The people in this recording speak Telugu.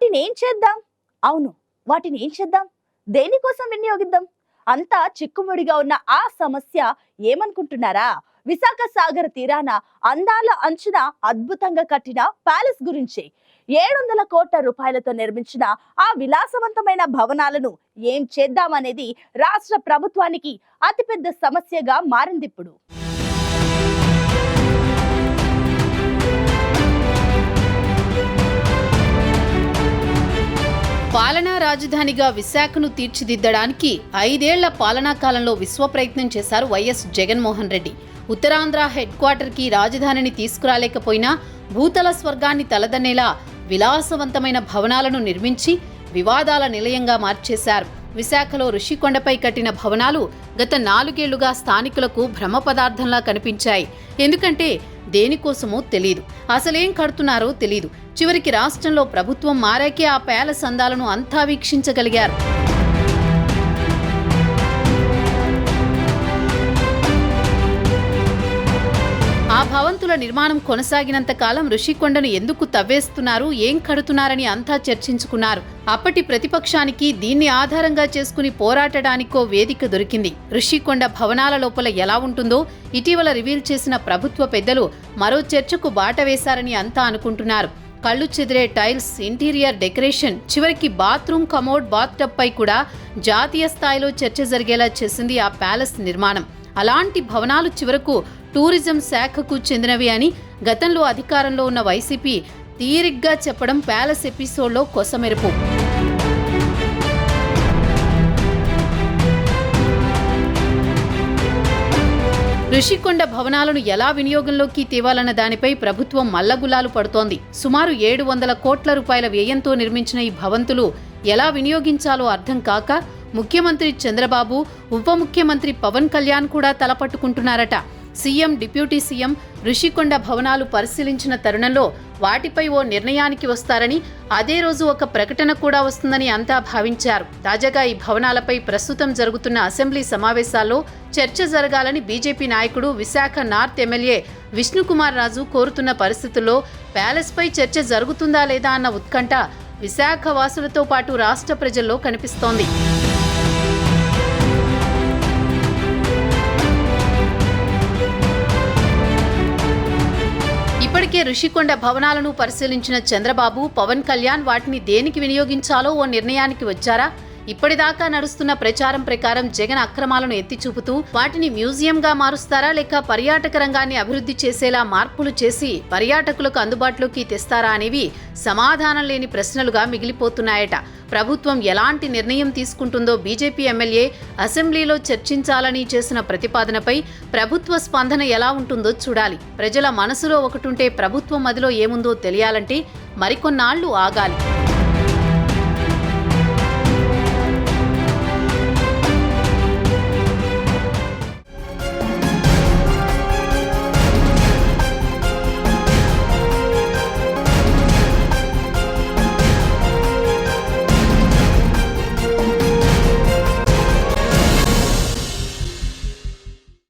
వాటినేం చేద్దాం? అవును, వాటినేం చేద్దాం? దేనికోసం వినియోగిద్దాం? అంతా చిక్కుముడిగా ఉన్న ఆ సమస్య ఏమనుకుంటున్నారా? విశాఖ సాగర్ తీరాన అందాల అంచున అద్భుతంగా కట్టిన ప్యాలెస్ గురించి 700 కోట్ల రూపాయలతో నిర్మించిన ఆ విలాసవంతమైన భవనాలను ఏం చేద్దామనేది రాష్ట్ర ప్రభుత్వానికి అతిపెద్ద సమస్యగా మారిందిప్పుడు. పాలనా రాజధానిగా విశాఖను తీర్చిదిద్దడానికి 5 ఏళ్ల పాలనా కాలంలో విశ్వ ప్రయత్నం చేశారు వైఎస్ జగన్మోహన్ రెడ్డి. ఉత్తరాంధ్ర హెడ్ క్వార్టర్కి రాజధానిని తీసుకురాలేకపోయినా భూతల స్వర్గాన్ని తలదన్నేలా విలాసవంతమైన భవనాలను నిర్మించి వివాదాల నిలయంగా మార్చేశారు. విశాఖలో ఋషికొండపై కట్టిన భవనాలు గత 4 ఏళ్లుగా స్థానికులకు భ్రమ పదార్థంలా కనిపించాయి. ఎందుకంటే దేనికోసమో తెలీదు, అసలేం కడుతున్నారో తెలీదు. చివరికి రాష్ట్రంలో ప్రభుత్వం మారాకే ఆ ప్యాలెస్ అందాలను అంతా వీక్షించగలిగారు. ఆ భవంతుల నిర్మాణం కొనసాగినంత కాలం ఋషికొండను ఎందుకు తవ్వేస్తున్నారు, ఏం కడుతున్నారని అంతా చర్చించుకున్నారు. అప్పటి ప్రతిపక్షానికి దీన్ని ఆధారంగా చేసుకుని పోరాటడానికో వేదిక దొరికింది. ఋషికొండ భవనాల లోపల ఎలా ఉంటుందో ఇటీవల రివీల్ చేసిన ప్రభుత్వ పెద్దలు మరో చర్చకు బాట వేశారని అంతా అనుకుంటున్నారు. కళ్ళు చెదిరే టైల్స్, ఇంటీరియర్ డెకరేషన్, చివరికి బాత్రూమ్ కమోడ్, బాత్టబ్ పై కూడా జాతీయ స్థాయిలో చర్చ జరిగేలా చేసింది ఆ ప్యాలెస్ నిర్మాణం. అలాంటి భవనాలు చివరకు టూరిజం శాఖకు చెందినవి అని గతంలో అధికారంలో ఉన్న వైసీపీ తీరిగ్గా చెప్పడం ప్యాలెస్ ఎపిసోడ్లో కొసమెరుపు. ఋషికొండ భవనాలను ఎలా వినియోగంలోకి తేవాలన్న దానిపై ప్రభుత్వం మల్లగుల్లాలు పడుతోంది. సుమారు 700 కోట్ల రూపాయల వ్యయంతో నిర్మించిన ఈ భవంతులు ఎలా వినియోగించాలో అర్థం కాక ముఖ్యమంత్రి చంద్రబాబు, ఉప ముఖ్యమంత్రి పవన్ కళ్యాణ్ కూడా తలపట్టుకుంటున్నారట. సీఎం, డిప్యూటీ సీఎం ఋషికొండ భవనాలు పరిశీలించిన తరుణంలో వాటిపై ఓ నిర్ణయానికి వస్తారని, అదే రోజు ఒక ప్రకటన కూడా వస్తుందని అంతా భావించారు. తాజాగా ఈ భవనాలపై ప్రస్తుతం జరుగుతున్న అసెంబ్లీ సమావేశాల్లో చర్చ జరగాలని బీజేపీ నాయకుడు, విశాఖ నార్త్ ఎమ్మెల్యే విష్ణుకుమార్ రాజు కోరుతున్న పరిస్థితుల్లో ప్యాలెస్పై చర్చ జరుగుతుందా లేదా అన్న ఉత్కంఠ విశాఖ వాసులతో పాటు రాష్ట్ర ప్రజల్లో కనిపిస్తోంది. ఇప్పటికే ఋషికొండ భవనాలను పరిశీలించిన చంద్రబాబు, పవన్ కళ్యాణ్ వాటిని దేనికి వినియోగించాలో ఓ నిర్ణయానికి వచ్చారా? ఇప్పటిదాకా నడుస్తున్న ప్రచారం ప్రకారం జగన్ అక్రమాలను ఎత్తిచూపుతూ వాటిని మ్యూజియంగా మారుస్తారా, లేక పర్యాటక రంగాన్ని అభివృద్ధి చేసేలా మార్పులు చేసి పర్యాటకులకు అందుబాటులోకి తెస్తారా అనేవి సమాధానం లేని ప్రశ్నలుగా మిగిలిపోతున్నాయట. ప్రభుత్వం ఎలాంటి నిర్ణయం తీసుకుంటుందో బీజేపీ ఎమ్మెల్యే అసెంబ్లీలో చర్చించాలని చేసిన ప్రతిపాదనపై ప్రభుత్వ స్పందన ఎలా ఉంటుందో చూడాలి. ప్రజల మనసులో ఒకటుంటే ప్రభుత్వం మదిలో ఏముందో తెలియాలంటే మరికొన్నాళ్లు ఆగాలి.